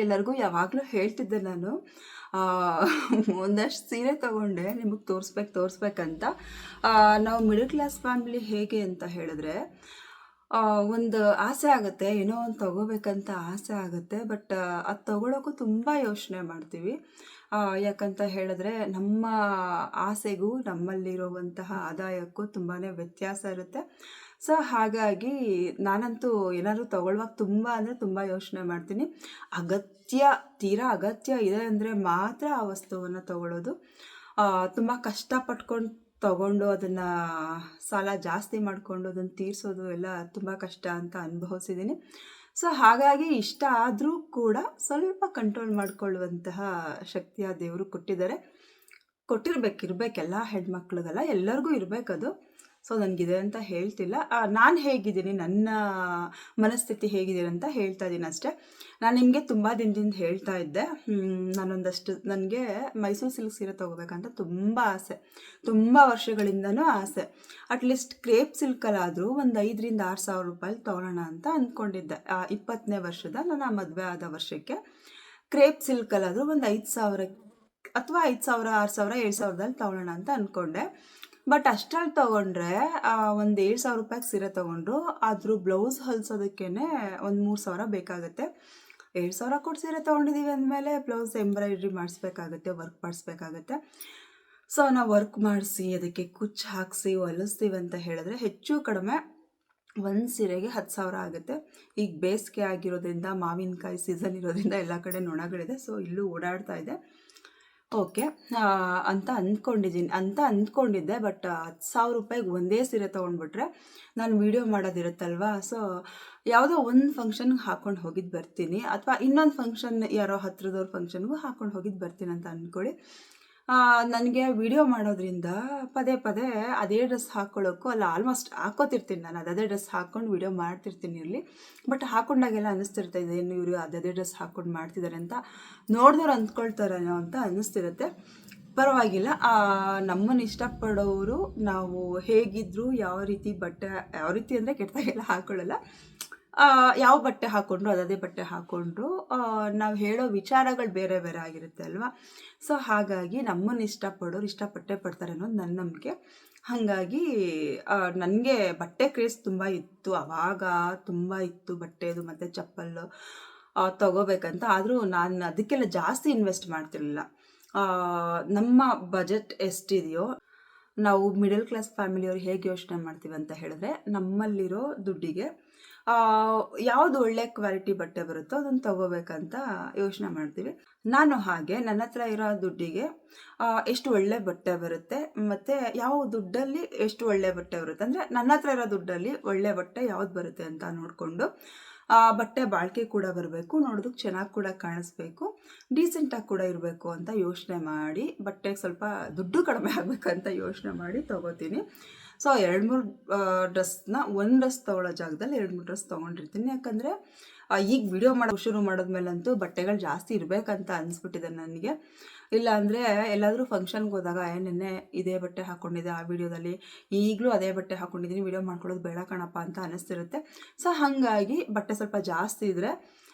ಎಲ್ಲರಿಗೂ ಯಾವಾಗಲೂ ಹೇಳ್ತಿದ್ದೆ ನಾನು. ಆ, ಒಂದಷ್ಟು ಸೀರೆ ತಗೊಂಡೆ ನಿಮಗೆ ತೋರಿಸ್ಬೇಕಂತ. ನಾವು ಮಿಡಲ್ ಕ್ಲಾಸ್ ಫ್ಯಾಮಿಲಿ ಹೇಗೆ ಅಂತ ಹೇಳಿದ್ರೆ, ಒಂದು ಆಸೆ ಆಗುತ್ತೆ, ಏನೋ ಒಂದು ತಗೋಬೇಕಂತ ಆಸೆ ಆಗುತ್ತೆ. ಬಟ್ ಅದು ತಗೊಳ್ಳೋಕ್ಕೂ ತುಂಬ ಯೋಚನೆ ಮಾಡ್ತೀವಿ. ಯಾಕಂತ ಹೇಳಿದ್ರೆ ನಮ್ಮ ಆಸೆಗೂ ನಮ್ಮಲ್ಲಿರುವಂತಹ ಆದಾಯಕ್ಕೂ ತುಂಬಾ ವ್ಯತ್ಯಾಸ ಇರುತ್ತೆ. ಸೊ ಹಾಗಾಗಿ ನಾನಂತೂ ಏನಾದರೂ ತಗೊಳ್ಳುವಾಗ ತುಂಬ ಅಂದರೆ ತುಂಬ ಯೋಚನೆ ಮಾಡ್ತೀನಿ. ಅಗತ್ಯ, ತೀರಾ ಅಗತ್ಯ ಇದೆ ಅಂದರೆ ಮಾತ್ರ ಆ ವಸ್ತುವನ್ನು ತಗೊಳ್ಳೋದು. ತುಂಬ ಕಷ್ಟಪಟ್ಕೊಂಡು ತಗೊಂಡು ಅದನ್ನು ಸಾಲ ಜಾಸ್ತಿ ಮಾಡಿಕೊಂಡು ಅದನ್ನು ತೀರಿಸೋದು ಎಲ್ಲ ತುಂಬ ಕಷ್ಟ ಅಂತ ಅನುಭವಿಸಿದ್ದೀನಿ. ಸೊ ಹಾಗಾಗಿ ಇಷ್ಟ ಆದರೂ ಕೂಡ ಸ್ವಲ್ಪ ಕಂಟ್ರೋಲ್ ಮಾಡಿಕೊಳ್ಳುವಂತಹ ಶಕ್ತಿಯ ದೇವರು ಕೊಟ್ಟಿದ್ದಾರೆ. ಇರಬೇಕೆಲ್ಲ ಹೆಣ್ಮಕ್ಳಿಗೆಲ್ಲ ಎಲ್ಲರಿಗೂ ಇರಬೇಕದು. ಸೊ ನನಗಿದೆ ಅಂತ ಹೇಳ್ತಿಲ್ಲ. ನಾನು ಹೇಗಿದ್ದೀನಿ, ನನ್ನ ಮನಸ್ಥಿತಿ ಹೇಗಿದೆ ಅಂತ ಹೇಳ್ತಾ ಇದ್ದೀನಿ ಅಷ್ಟೇ. ನಾನು ನಿಮಗೆ ತುಂಬ ದಿನದಿಂದ ಹೇಳ್ತಾ ಇದ್ದೆ, ನನಗೆ ಮೈಸೂರು ಸಿಲ್ಕ್ ಸೀರೆ ತೊಗೋಬೇಕಂತ ತುಂಬ ಆಸೆ, ತುಂಬ ವರ್ಷಗಳಿಂದನೂ ಆಸೆ. ಅಟ್ಲೀಸ್ಟ್ ಕ್ರೇಪ್ ಸಿಲ್ಕಲ್ಲಾದರೂ ಒಂದು 5,000 to 6,000 ರೂಪಾಯಿ ತೊಗೊಳ್ಳೋಣ ಅಂತ ಅಂದ್ಕೊಂಡಿದ್ದೆ. 20ನೇ ವರ್ಷದ ನನ್ನ ಮದುವೆ ಆದ ವರ್ಷಕ್ಕೆ ಕ್ರೇಪ್ ಸಿಲ್ಕಲ್ಲಾದರೂ ಒಂದು 5,000 ಅಥವಾ 5,000, 6,000, 7,000ದಲ್ಲಿ ತೊಗೊಳ್ಳೋಣ ಅಂತ ಅಂದ್ಕೊಂಡೆ. ಬಟ್ ಅಷ್ಟರಲ್ಲಿ ತೊಗೊಂಡ್ರೆ ಒಂದು 7,000 ರೂಪಾಯಿಗೆ ಸೀರೆ ತೊಗೊಂಡ್ರು ಅದ್ರ ಬ್ಲೌಸ್ ಹೊಲಿಸೋದಕ್ಕೇ ಒಂದು 3,000 ಬೇಕಾಗುತ್ತೆ. 7,000 ಕೊಟ್ಟು ಸೀರೆ ತೊಗೊಂಡಿದ್ದೀವಿ ಅಂದಮೇಲೆ ಬ್ಲೌಸ್ ಎಂಬ್ರಾಯ್ಡ್ರಿ ಮಾಡಿಸ್ಬೇಕಾಗುತ್ತೆ, ವರ್ಕ್ ಮಾಡಿಸ್ಬೇಕಾಗತ್ತೆ. ಸೊ ನಾವು ವರ್ಕ್ ಮಾಡಿಸಿ ಅದಕ್ಕೆ ಕುಚ್ಚು ಹಾಕಿಸಿ ಹೊಲಿಸ್ತೀವಿ ಅಂತ ಹೇಳಿದ್ರೆ ಹೆಚ್ಚು ಕಡಿಮೆ ಒಂದು ಸೀರೆಗೆ 10,000 ಆಗುತ್ತೆ. ಈಗ ಬೇಸಿಗೆ ಆಗಿರೋದ್ರಿಂದ, ಮಾವಿನಕಾಯಿ ಸೀಸನ್ ಇರೋದ್ರಿಂದ ಎಲ್ಲ ಕಡೆ ನೊಣಗಳಿದೆ. ಸೊ ಇಲ್ಲೂ ಓಡಾಡ್ತಾ ಇದೆ. ಓಕೆ ಅಂತ ಅಂದ್ಕೊಂಡಿದ್ದೆ. ಬಟ್ 10,000 ರೂಪಾಯಿಗೆ ಒಂದೇ ಸೀರೆ ತೊಗೊಂಡ್ಬಿಟ್ರೆ ನಾನು ವೀಡಿಯೋ ಮಾಡೋದಿರುತ್ತಲ್ವ. ಸೊ ಯಾವುದೋ ಒಂದು ಫಂಕ್ಷನ್ಗೆ ಹಾಕ್ಕೊಂಡು ಹೋಗಿದ್ದು ಬರ್ತೀನಿ, ಅಥವಾ ಇನ್ನೊಂದು ಫಂಕ್ಷನ್ ಯಾರೋ ಹತ್ರದವ್ರ ಫಂಕ್ಷನ್ಗೂ ಹಾಕ್ಕೊಂಡು ಹೋಗಿದ್ದು ಬರ್ತೀನಿ ಅಂತ ಅಂದ್ಕೊಳ್ಳಿ. ನನಗೆ ವಿಡಿಯೋ ಮಾಡೋದ್ರಿಂದ ಪದೇ ಪದೇ ಅದೇ ಡ್ರೆಸ್ ಹಾಕ್ಕೊಳ್ಳೋಕ್ಕೂ ಆಲ್ಮೋಸ್ಟ್ ಹಾಕೋತಿರ್ತೀನಿ ನಾನು, ಅದೇ ಡ್ರೆಸ್ ಹಾಕ್ಕೊಂಡು ವಿಡಿಯೋ ಮಾಡ್ತಿರ್ತೀನಿ ಇರಲಿ. ಬಟ್ ಹಾಕ್ಕೊಂಡಾಗೆಲ್ಲ ಅನ್ನಿಸ್ತಿರ್ತದೆ, ಏನು ಇವರು ಅದೇ ಡ್ರೆಸ್ ಹಾಕ್ಕೊಂಡು ಮಾಡ್ತಿದ್ದಾರೆ ಅಂತ ನೋಡಿದವ್ರು ಅಂದ್ಕೊಳ್ತಾರೇನೋ ಅಂತ ಅನ್ನಿಸ್ತಿರುತ್ತೆ. ಪರವಾಗಿಲ್ಲ, ನಮ್ಮನ್ನು ಇಷ್ಟಪಡೋರು ನಾವು ಹೇಗಿದ್ದರೂ ಯಾವ ರೀತಿ ಅಂದರೆ ಕೆಟ್ಟದಾಗೆಲ್ಲ ಹಾಕ್ಕೊಳ್ಳಲ್ಲ. ಯಾವ ಬಟ್ಟೆ ಹಾಕ್ಕೊಂಡ್ರು ಅದೇ ಬಟ್ಟೆ ಹಾಕ್ಕೊಂಡ್ರು ನಾವು ಹೇಳೋ ವಿಚಾರಗಳು ಬೇರೆ ಬೇರೆ ಆಗಿರುತ್ತೆ ಅಲ್ವಾ. ಸೊ ಹಾಗಾಗಿ ನಮ್ಮನ್ನು ಇಷ್ಟಪಟ್ಟೇ ಪಡ್ತಾರೆ ಅನ್ನೋದು ನನ್ನ ನಂಬಿಕೆ. ಹಾಗಾಗಿ ನನಗೆ ಬಟ್ಟೆ ಕ್ರೇಜ್ ತುಂಬ ಇತ್ತು, ಆವಾಗ ತುಂಬ ಇತ್ತು ಬಟ್ಟೆದು ಮತ್ತು ಚಪ್ಪಲ್ಲು ತಗೋಬೇಕಂತ. ಆದರೂ ನಾನು ಅದಕ್ಕೆಲ್ಲ ಜಾಸ್ತಿ ಇನ್ವೆಸ್ಟ್ ಮಾಡ್ತಿರಲಿಲ್ಲ. ನಮ್ಮ ಬಜೆಟ್ ಎಷ್ಟಿದೆಯೋ, ನಾವು ಮಿಡಲ್ ಕ್ಲಾಸ್ ಫ್ಯಾಮಿಲಿಯವ್ರು ಹೇಗೆ ಯೋಚನೆ ಮಾಡ್ತೀವಿ ಅಂತ ಹೇಳಿದ್ರೆ, ನಮ್ಮಲ್ಲಿರೋ ದುಡ್ಡಿಗೆ ಯಾವುದು ಒಳ್ಳೆ ಕ್ವಾಲಿಟಿ ಬಟ್ಟೆ ಬರುತ್ತೋ ಅದನ್ನು ತಗೋಬೇಕಂತ ಯೋಚನೆ ಮಾಡ್ತೀವಿ. ನಾನು ಹಾಗೆ ನನ್ನ ಹತ್ರ ಇರೋ ದುಡ್ಡಿಗೆ ಎಷ್ಟು ಒಳ್ಳೆ ಬಟ್ಟೆ ಬರುತ್ತೆ ಮತ್ತು ಯಾವ ದುಡ್ಡಲ್ಲಿ ಎಷ್ಟು ಒಳ್ಳೆ ಬಟ್ಟೆ ಬರುತ್ತೆ ಅಂದರೆ, ನನ್ನ ಹತ್ರ ಇರೋ ದುಡ್ಡಲ್ಲಿ ಒಳ್ಳೆ ಬಟ್ಟೆ ಯಾವ್ದು ಬರುತ್ತೆ ಅಂತ ನೋಡಿಕೊಂಡು, ಬಟ್ಟೆ ಬಾಳಿಕೆ ಕೂಡ ಬರಬೇಕು, ನೋಡೋದಕ್ಕೆ ಚೆನ್ನಾಗಿ ಕೂಡ ಕಾಣಿಸ್ಬೇಕು, ಡೀಸೆಂಟಾಗಿ ಕೂಡ ಇರಬೇಕು ಅಂತ ಯೋಚನೆ ಮಾಡಿ, ಬಟ್ಟೆಗೆ ಸ್ವಲ್ಪ ದುಡ್ಡು ಕಡಿಮೆ ಆಗಬೇಕಂತ ಯೋಚನೆ ಮಾಡಿ ತೊಗೋತೀನಿ. ಸೊ 2-3 ಡ್ರೆಸ್ನ, ಒಂದು ಡ್ರೆಸ್ ತೊಗೊಳ್ಳೋ ಜಾಗದಲ್ಲಿ 2-3 ಡ್ರೆಸ್ ತೊಗೊಂಡಿರ್ತೀನಿ. ಯಾಕಂದರೆ ಈಗ ವಿಡಿಯೋ ಶುರು ಮಾಡೋದ್ಮೇಲಂತೂ ಬಟ್ಟೆಗಳು ಜಾಸ್ತಿ ಇರಬೇಕಂತ ಅನಿಸ್ಬಿಟ್ಟಿದೆ ನನಗೆ. ಇಲ್ಲ ಅಂದರೆ ಎಲ್ಲಾದರೂ ಫಂಕ್ಷನ್ಗೆ ಹೋದಾಗ ನೆನ್ನೆ ಇದೇ ಬಟ್ಟೆ ಹಾಕ್ಕೊಂಡಿದ್ದೆ ಆ ವಿಡಿಯೋದಲ್ಲಿ, ಈಗಲೂ ಅದೇ ಬಟ್ಟೆ ಹಾಕ್ಕೊಂಡಿದ್ದೀನಿ, ವಿಡಿಯೋ ಮಾಡ್ಕೊಳ್ಳೋದು ಬೇಡ ಕಣಪ್ಪ ಅಂತ ಅನ್ನಿಸ್ತಿರುತ್ತೆ. ಸೊ ಹಾಗಾಗಿ ಬಟ್ಟೆ ಸ್ವಲ್ಪ ಜಾಸ್ತಿ ಇದ್ದರೆ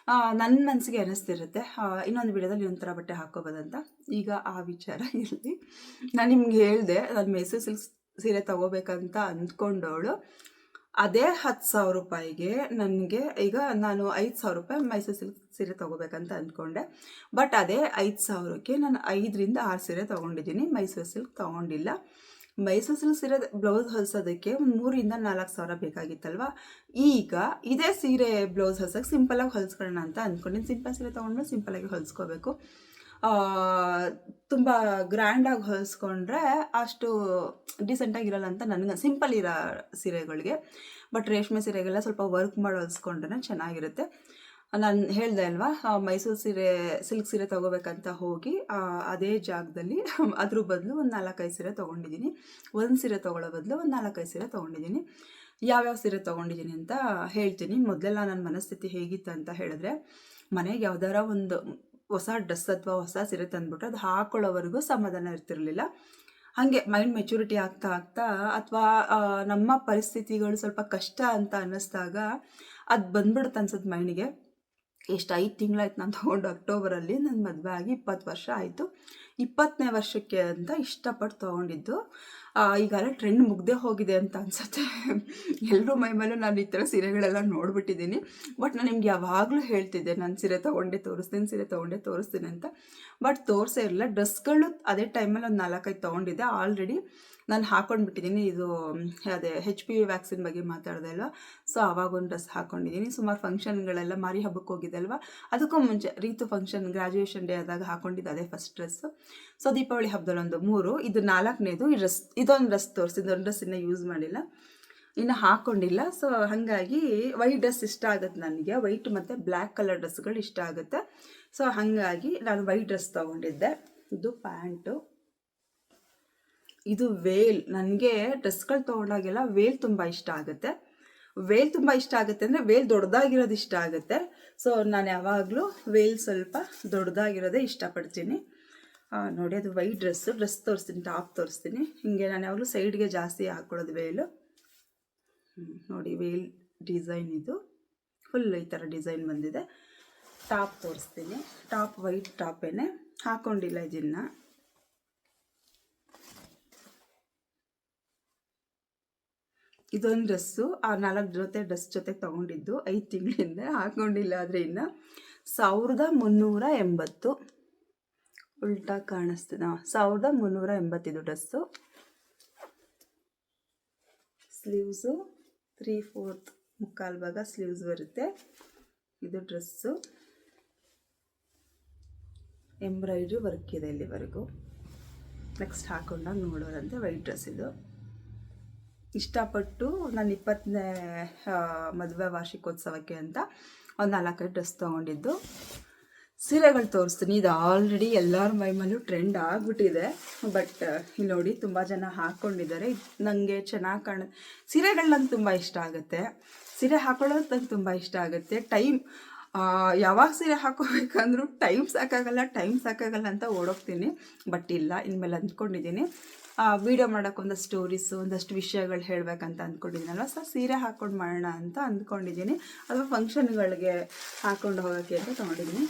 ನನ್ನ ಮನಸ್ಸಿಗೆ ಅನ್ನಿಸ್ತಿರುತ್ತೆ ಇನ್ನೊಂದು ವಿಡಿಯೋದಲ್ಲಿ ಇನ್ನೊಂಥರ ಬಟ್ಟೆ ಹಾಕ್ಕೋಬೋದಂತ. ಈಗ ಆ ವಿಚಾರ ಇರಲಿ. ನಾನು ನಿಮ್ಗೆ ಹೇಳಿದೆ, ನಾನು ಮೈಸೂರು ಸಿಲ್ಕ್ ಸೀರೆ ತೊಗೋಬೇಕಂತ ಅಂದ್ಕೊಂಡವಳು ಅದೇ 10,000 ರೂಪಾಯಿಗೆ ನನಗೆ, ಈಗ ನಾನು 5,000 ರೂಪಾಯಿ ಮೈಸೂರು ಸಿಲ್ಕ್ ಸೀರೆ ತೊಗೋಬೇಕಂತ ಅಂದ್ಕೊಂಡೆ. ಬಟ್ ಅದೇ 5,000ಕ್ಕೆ ನಾನು 5-6 ಸೀರೆ ತೊಗೊಂಡಿದ್ದೀನಿ, ಮೈಸೂರು ಸಿಲ್ಕ್ ತೊಗೊಂಡಿಲ್ಲ. ಮೈಸೂರು ಸಿಲ್ಕ್ ಸೀರೆ ಬ್ಲೌಸ್ ಹೊಲಿಸೋದಕ್ಕೆ ಒಂದು 3-4 ಸಾವಿರ ಬೇಕಾಗಿತ್ತಲ್ವ. ಈಗ ಇದೇ ಸೀರೆ ಬ್ಲೌಸ್ ಹೊಲ್ಸೋಕ್ಕೆ ಸಿಂಪಲಾಗಿ ಹೊಲಿಸ್ಕೊಳ್ಳೋಣ ಅಂತ ಅಂದ್ಕೊಂಡಿದ್ದೀನಿ. ಸಿಂಪಲ್ ಸೀರೆ ತೊಗೊಂಡ್ಮೇಲೆ ಸಿಂಪಲಾಗಿ ಹೊಲಿಸ್ಕೋಬೇಕು. ತುಂಬ ಗ್ರ್ಯಾಂಡಾಗಿ ಹೊಲಿಸ್ಕೊಂಡ್ರೆ ಅಷ್ಟು ಡಿಸೆಂಟಾಗಿರಲ್ಲ ಅಂತ ನನಗೆ, ಸಿಂಪಲ್ ಇರೋ ಸೀರೆಗಳಿಗೆ. ಬಟ್ ರೇಷ್ಮೆ ಸೀರೆಗೆಲ್ಲ ಸ್ವಲ್ಪ ವರ್ಕ್ ಮಾಡಿ ಹೊಲಿಸ್ಕೊಂಡ್ರೆ ಚೆನ್ನಾಗಿರುತ್ತೆ. ನಾನು ಹೇಳಿದೆ ಅಲ್ವಾ, ಮೈಸೂರು ಸಿಲ್ಕ್ ಸೀರೆ ತೊಗೋಬೇಕಂತ ಹೋಗಿ ಅದೇ ಜಾಗದಲ್ಲಿ ಅದ್ರ ಬದಲು ಒಂದು 4-5 ಸೀರೆ ತೊಗೊಂಡಿದ್ದೀನಿ. ಒಂದು ಸೀರೆ ತೊಗೊಳ್ಳೋ ಬದಲು ಒಂದು 4-5 ಸೀರೆ ತೊಗೊಂಡಿದ್ದೀನಿ. ಯಾವ್ಯಾವ ಸೀರೆ ತೊಗೊಂಡಿದ್ದೀನಿ ಅಂತ ಹೇಳ್ತೀನಿ. ಮೊದಲೆಲ್ಲ ನನ್ನ ಮನಸ್ಥಿತಿ ಹೇಗಿತ್ತು ಅಂತ ಹೇಳಿದ್ರೆ, ಮನೆಗೆ ಯಾವ್ದಾರ ಒಂದು ಹೊಸ ಡ್ರೆಸ್ ಅಥವಾ ಹೊಸ ಸೀರೆ ತಂದುಬಿಟ್ರೆ ಅದು ಹಾಕೊಳ್ಳೋವರೆಗೂ ಸಮಾಧಾನ ಇರ್ತಿರಲಿಲ್ಲ. ಹಾಗೆ ಮೈಂಡ್ ಮೆಚುರಿಟಿ ಆಗ್ತಾ ಅಥವಾ ನಮ್ಮ ಪರಿಸ್ಥಿತಿಗಳು ಸ್ವಲ್ಪ ಕಷ್ಟ ಅಂತ ಅನ್ನಿಸ್ದಾಗ ಅದು ಬಂದ್ಬಿಡುತ್ತೆ ಅನ್ಸುತ್ತೆ ಮೈಂಡಿಗೆ. ಎಷ್ಟು 5 ತಿಂಗಳಾಯ್ತು ನಾನು ತೊಗೊಂಡು. ಅಕ್ಟೋಬರಲ್ಲಿ ನನ್ನ ಮದುವೆ ಆಗಿ 20 ವರ್ಷ ಆಯಿತು. 20ನೇ ವರ್ಷಕ್ಕೆ ಅಂತ ಇಷ್ಟಪಟ್ಟು ತೊಗೊಂಡಿದ್ದು. ಈಗಾಗಲೇ ಟ್ರೆಂಡ್ ಮುಗ್ದೇ ಹೋಗಿದೆ ಅಂತ ಅನಿಸುತ್ತೆ. ಎಲ್ಲರೂ ಮೈ ಮೇಲೂ ನಾನು ಈ ಥರ ಸೀರೆಗಳೆಲ್ಲ ನೋಡಿಬಿಟ್ಟಿದ್ದೀನಿ. ಬಟ್ ನಾನು ನಿಮ್ಗೆ ಯಾವಾಗಲೂ ಹೇಳ್ತಿದ್ದೆ, ನಾನು ಸೀರೆ ತೊಗೊಂಡೆ ತೋರಿಸ್ತೀನಿ ಅಂತ. ಬಟ್ ತೋರಿಸೇ ಇರಲಿಲ್ಲ. ಡ್ರೆಸ್ಗಳು ಅದೇ ಟೈಮಲ್ಲಿ ಒಂದು 4-5 ತೊಗೊಂಡಿದ್ದೆ. ಆಲ್ರೆಡಿ ನಾನು ಹಾಕ್ಕೊಂಡ್ಬಿಟ್ಟಿದ್ದೀನಿ. ಇದು ಅದೇ HPV ವ್ಯಾಕ್ಸಿನ್ ಬಗ್ಗೆ ಮಾತಾಡಿದೆ ಅಲ್ವಾ, ಸೊ ಆವಾಗ ಒಂದು ಡ್ರೆಸ್ ಹಾಕ್ಕೊಂಡಿದ್ದೀನಿ. ಸುಮಾರು ಫಂಕ್ಷನ್ಗಳೆಲ್ಲ ಮಾರಿ ಹಬ್ಬಕ್ಕೆ ಹೋಗಿದ್ದೆ ಅಲ್ವಾ, ಅದಕ್ಕೂ ಮುಂಚೆ ರೀತು ಫಂಕ್ಷನ್ ಗ್ರ್ಯಾಜುಯೇಷನ್ ಡೇ ಆದಾಗ ಹಾಕ್ಕೊಂಡಿದ್ದು ಅದೇ ಫಸ್ಟ್ ಡ್ರೆಸ್ಸು. ಸೊ ದೀಪಾವಳಿ ಹಬ್ಬದಲ್ಲೊಂದು 3, ಇದು 4ನೇದು. ಈ ಡ್ರೆಸ್ ಇದೊಂದು ಡ್ರೆಸ್ ಇದೊಂದು ಡ್ರೆಸ್ ಇನ್ನೂ ಯೂಸ್ ಮಾಡಿಲ್ಲ, ಇನ್ನು ಹಾಕ್ಕೊಂಡಿಲ್ಲ. ಸೊ ಹಾಗಾಗಿ ವೈಟ್ ಡ್ರೆಸ್ ಇಷ್ಟ ಆಗುತ್ತೆ ನನಗೆ. ವೈಟ್ ಮತ್ತು ಬ್ಲ್ಯಾಕ್ ಕಲರ್ ಡ್ರೆಸ್ಗಳು ಇಷ್ಟ ಆಗುತ್ತೆ. ಸೊ ಹಾಗಾಗಿ ನಾನು ವೈಟ್ ಡ್ರೆಸ್ ತೊಗೊಂಡಿದ್ದೆ. ಇದು ಪ್ಯಾಂಟು, ಇದು ವೇಲ್. ನನಗೆ ಡ್ರೆಸ್ಗಳು ತೊಗೊಂಡಾಗೆಲ್ಲ ವೇಲ್ ತುಂಬ ಇಷ್ಟ ಆಗುತ್ತೆ. ಅಂದರೆ ವೇಲ್ ದೊಡ್ಡದಾಗಿರೋದು ಇಷ್ಟ ಆಗುತ್ತೆ. ಸೊ ನಾನು ಯಾವಾಗಲೂ ವೇಲ್ ಸ್ವಲ್ಪ ದೊಡ್ಡದಾಗಿರೋದೇ ಇಷ್ಟಪಡ್ತೀನಿ. ನೋಡಿ, ಅದು ವೈಟ್ ಡ್ರೆಸ್ ತೋರಿಸ್ತೀನಿ, ಟಾಪ್ ತೋರಿಸ್ತೀನಿ. ಹೀಗೆ ನಾನು ಯಾವಾಗಲೂ ಸೈಡ್ಗೆ ಜಾಸ್ತಿ ಹಾಕ್ಕೊಳ್ಳೋದು ವೇಲು. ನೋಡಿ, ವೇಲ್ ಡಿಸೈನ್ ಇದು ಫುಲ್ ಈ ಥರ ಡಿಸೈನ್ ಬಂದಿದೆ. ಟಾಪ್ ತೋರಿಸ್ತೀನಿ. ಟಾಪ್ ವೈಟ್ ಟಾಪೇನೆ, ಹಾಕ್ಕೊಂಡಿಲ್ಲ ಇದನ್ನು. ಇದೊಂದು ಡ್ರೆಸ್ಸು 4 ಜೊತೆ ಡ್ರೆಸ್ ಜೊತೆಗೆ ತೊಗೊಂಡಿದ್ದು 5 ತಿಂಗಳಿಂದ, ಹಾಕ್ಕೊಂಡಿಲ್ಲ. ಆದರೆ ಇನ್ನು 1380 ಉಲ್ಟಾ ಕಾಣಿಸ್ತಿದೆ. 1380 ಇದು ಡ್ರೆಸ್ಸು. ಸ್ಲೀವ್ಸು 3/4 ಮುಕ್ಕಾಲು ಭಾಗ ಸ್ಲೀವ್ಸ್ ಬರುತ್ತೆ. ಇದು ಡ್ರೆಸ್ಸು ಎಂಬ್ರಾಯ್ಡ್ರಿ ವರ್ಕ್ ಇದೆ ಇಲ್ಲಿವರೆಗೂ. ನೆಕ್ಸ್ಟ್ ಹಾಕೊಂಡಾಗ ನೋಡೋರಂತೆ ವೈಟ್ ಡ್ರೆಸ್ ಇದು. ಇಷ್ಟಪಟ್ಟು ನಾನು 20ನೇ ಮದುವೆ ವಾರ್ಷಿಕೋತ್ಸವಕ್ಕೆ ಅಂತ ಒಂದು 4-5 ಡ್ರೆಸ್ ತೊಗೊಂಡಿದ್ದು. ಸೀರೆಗಳು ತೋರಿಸ್ತೀನಿ. ಇದು ಆಲ್ರೆಡಿ ಎಲ್ಲರ ಮೈಮೇಲೂ ಟ್ರೆಂಡ್ ಆಗಿಬಿಟ್ಟಿದೆ. ಬಟ್ ಇಲ್ಲಿ ನೋಡಿ, ತುಂಬ ಜನ ಹಾಕ್ಕೊಂಡಿದ್ದಾರೆ. ನನಗೆ ಚೆನ್ನಾಗಿ ಸೀರೆಗಳು ನಂಗೆ ತುಂಬ ಇಷ್ಟ ಆಗುತ್ತೆ. ಸೀರೆ ಹಾಕೊಳ್ಳೋದು ನಂಗೆ ತುಂಬ ಇಷ್ಟ ಆಗುತ್ತೆ. ಯಾವಾಗ ಸೀರೆ ಹಾಕೋಬೇಕಂದ್ರೂ ಟೈಮ್ ಸಾಕಾಗಲ್ಲ ಅಂತ ಓಡೋಗ್ತೀನಿ. ಬಟ್ ಇಲ್ಲ, ಇನ್ಮೇಲೆ ಅಂದ್ಕೊಂಡಿದ್ದೀನಿ ವೀಡಿಯೋ ಮಾಡೋಕ್ಕೆ ಒಂದಷ್ಟು ವಿಷಯಗಳು ಹೇಳಬೇಕಂತ ಅಂದ್ಕೊಂಡಿದ್ದೀನಲ್ವ. ಸೊ ಸೀರೆ ಹಾಕ್ಕೊಂಡು ಮಾಡೋಣ ಅಂತ ಅಂದ್ಕೊಂಡಿದ್ದೀನಿ. ಅಥವಾ ಫಂಕ್ಷನ್ಗಳಿಗೆ ಹಾಕ್ಕೊಂಡು ಹೋಗೋಕ್ಕೆ ಅಂತ ತೊಗೊಂಡಿದ್ದೀನಿ.